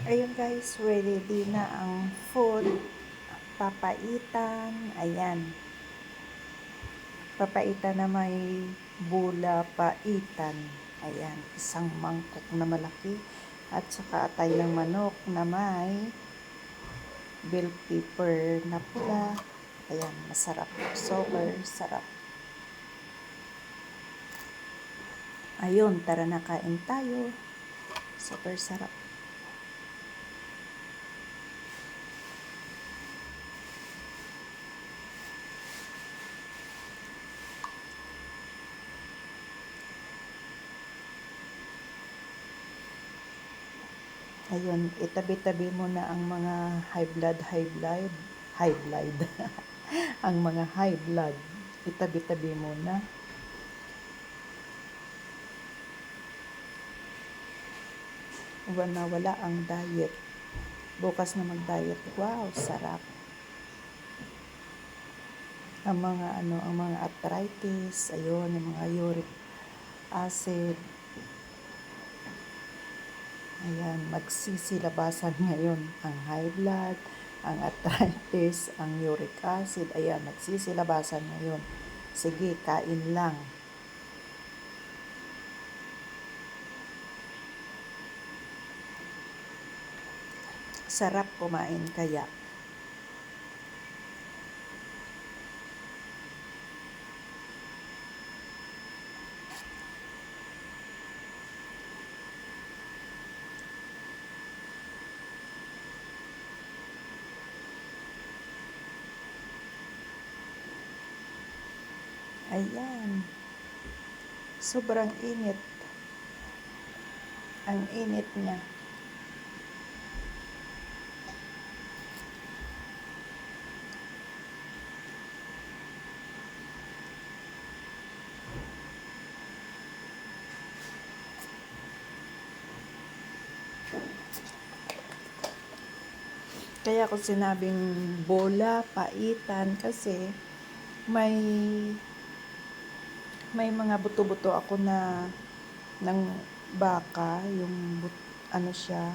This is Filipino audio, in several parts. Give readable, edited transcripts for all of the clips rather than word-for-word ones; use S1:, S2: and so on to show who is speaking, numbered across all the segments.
S1: Ayun guys, ready na ang food. Papaitan. Ayan. Papaitan na may bula paitan. Ayan. Isang mangkok na malaki. At saka atay ng manok na may bell pepper na pula. Ayan. Masarap. Super sarap. Ayun. Tara na kain tayo. Super sarap. Ayun, itabi-tabi mo na ang mga high blood, ang mga high blood, itabi-tabi mo na. Wala ang diet. Bukas na mag-diet. Wow, sarap. Ang mga arthritis, ayun, yung mga uric acid. Ayan, magsisilabasan ngayon ang high blood, ang arthritis, ang uric acid. Ayan, magsisilabasan ngayon. Sige, kain lang. Sarap kumain kaya. Ayan. Sobrang init. Ang init niya. Kaya ako sinabing bola, paitan, kasi may mga buto-buto ako na ng baka, yung ano siya,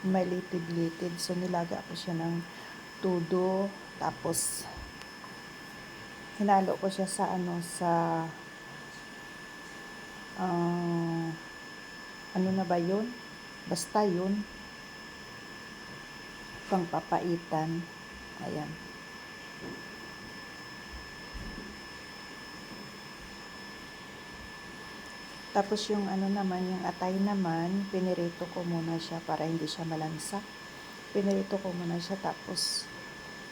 S1: may litid-litid. So nilaga ko siya ng tudo, tapos hinalo ko siya sa ano na ba yun? Basta yun, pang papaitan. Ayan. Tapos yung yung atay naman, pinirito ko muna siya para hindi siya malansa. Pinirito ko muna siya, tapos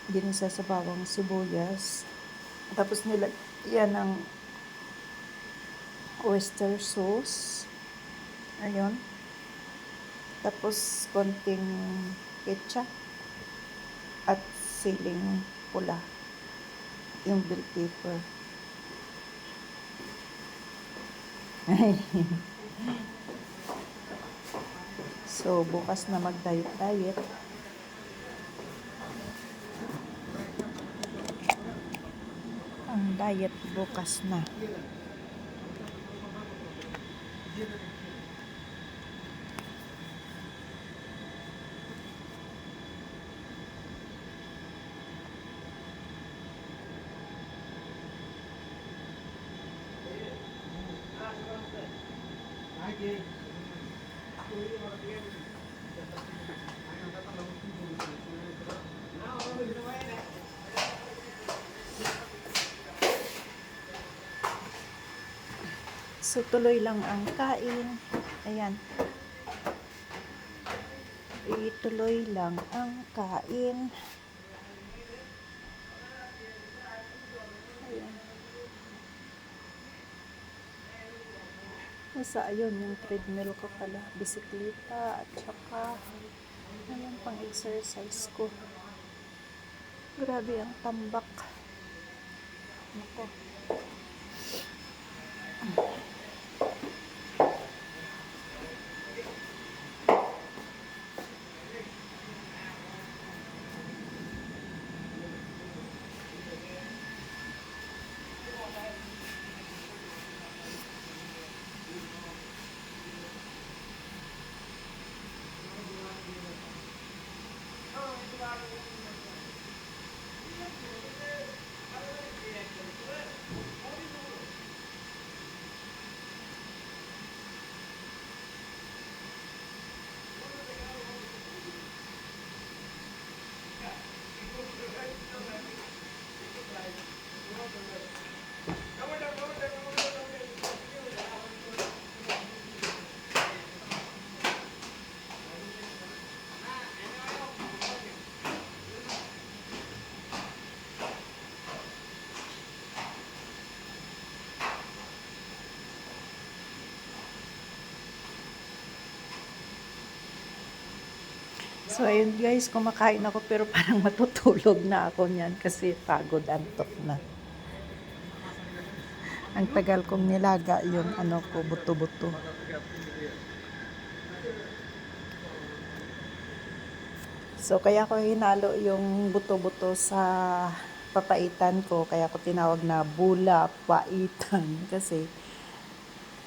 S1: ginisa sa bawang sibuyas. Tapos nilagyan ng oyster sauce. Ayun. Tapos konting ketchup at siling pula. Yung bell pepper. So, bukas na mag-diet. Ang diet bukas na. So, tuloy lang ang kain. Ayan. Ituloy lang ang kain. Ayan. Nasa ayun, yung treadmill ko pala, bisikleta, at saka ayan, pang exercise ko. Grabe ang tambak. Nako. So, ayun guys, kumakain ako pero parang matutulog na ako niyan kasi pagod, antok na. Ang tagal kong nilaga yung ano ko, buto-buto. So, kaya ko hinalo yung buto-buto sa papaitan ko. Kaya ko tinawag na bula paitan. Kasi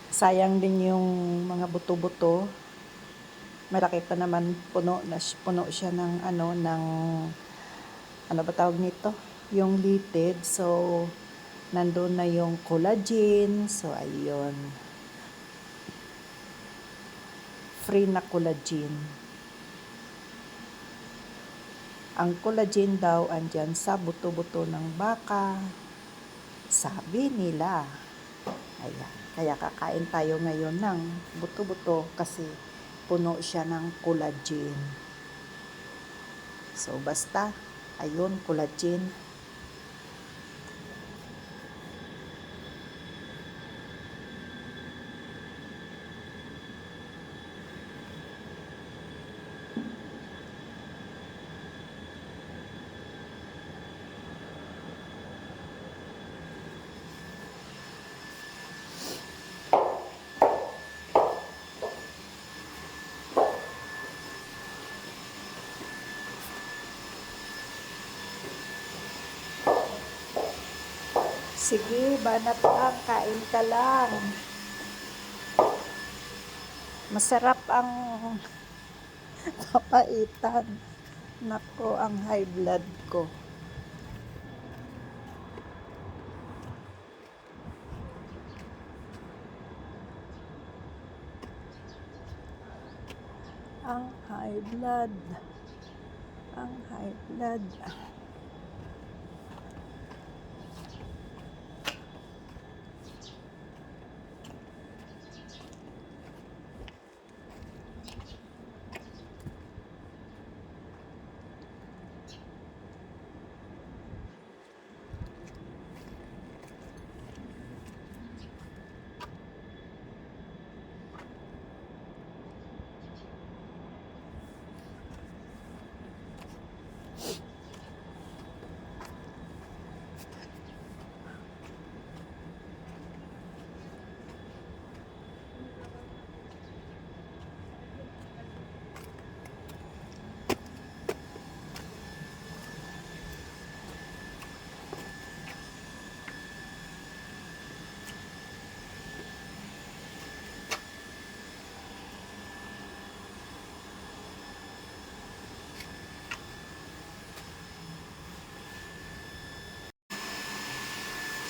S1: sayang din yung mga buto-buto. Malaki pa naman, puno siya ng ano ba tawag nito? Yung litid. So, nandun na yung collagen. So, ayun. Free na collagen. Ang collagen daw andyan sa buto-buto ng baka. Sabi nila. Ayan. Kaya kakain tayo ngayon ng buto-buto kasi puno siya ng collagen. So, basta, ayun, collagen. Sige, banat lang, kain ka lang. Masarap ang papaitan. Nako, ang high blood ko. Ang high blood. Ang high blood.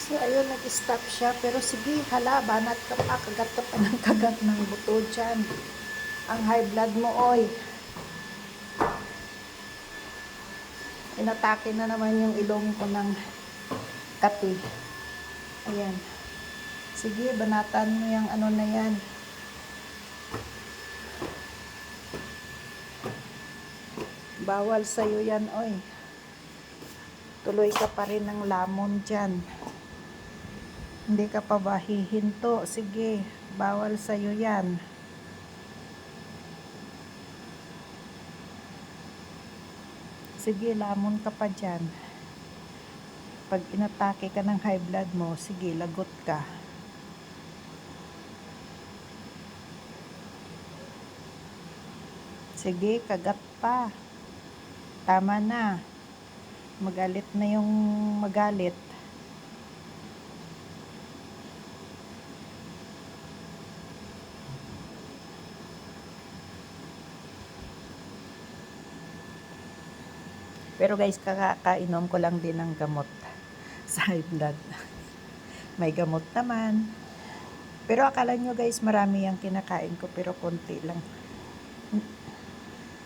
S1: So, ayun, nag-stop siya. Pero sige, hala, banat ka pa. Kagat ka pa ng kagat ng buto dyan. Ang high blood mo, oy. Inatake na naman yung ilong ko ng kati. Ayan. Sige, banatan mo yung ano na yan. Bawal sa'yo yan, oy. Tuloy ka pa rin ng lamon dyan. Hindi ka pa ba hihinto? Sige, bawal sa'yo yan. Sige, lamon ka pa dyan. Pag inatake ka ng high blood mo, sige, lagot ka. Sige, kagat pa. Tama na. Magalit na yung magalit. Pero guys, kakainom ko lang din ng gamot sa high blood. May gamot naman. Pero akala nyo guys, marami yung kinakain ko pero konti lang.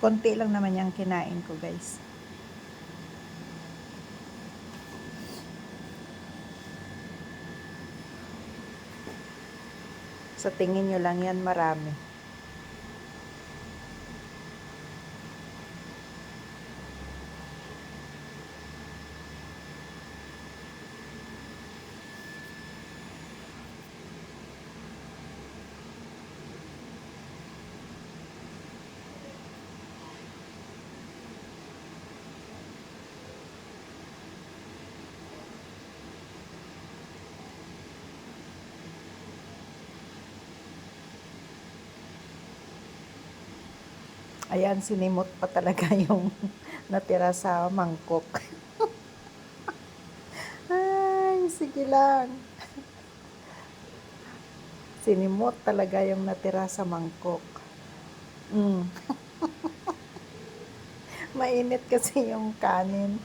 S1: Konti lang naman yung kinain ko guys. Sa tingin nyo lang yan marami. Ayan, sinimot pa talaga yung natira sa mangkok. Ay, sige lang. Sinimot talaga yung natira sa mangkok. Mm. Mainit kasi yung kanin.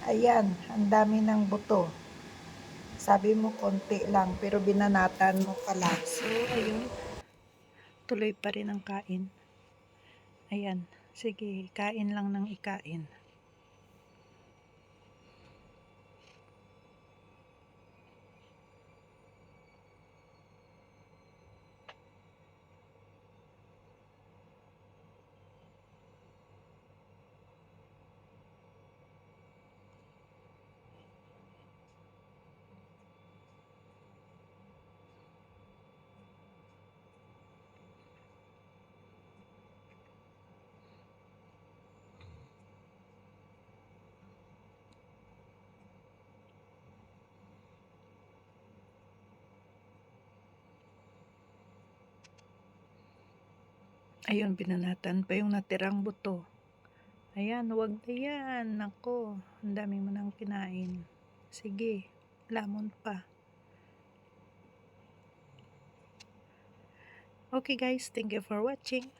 S1: Ayan, ang dami ng buto. Sabi mo konti lang, pero binanatan mo pala. So, ayun, tuloy pa rin ang kain. Ayan, sige, kain lang ng ikain. Ayun, binanatan pa yung natirang buto. Ayan, wag na yan. Nako, ang dami mo nang kinain. Sige, lamon pa. Okay guys, thank you for watching.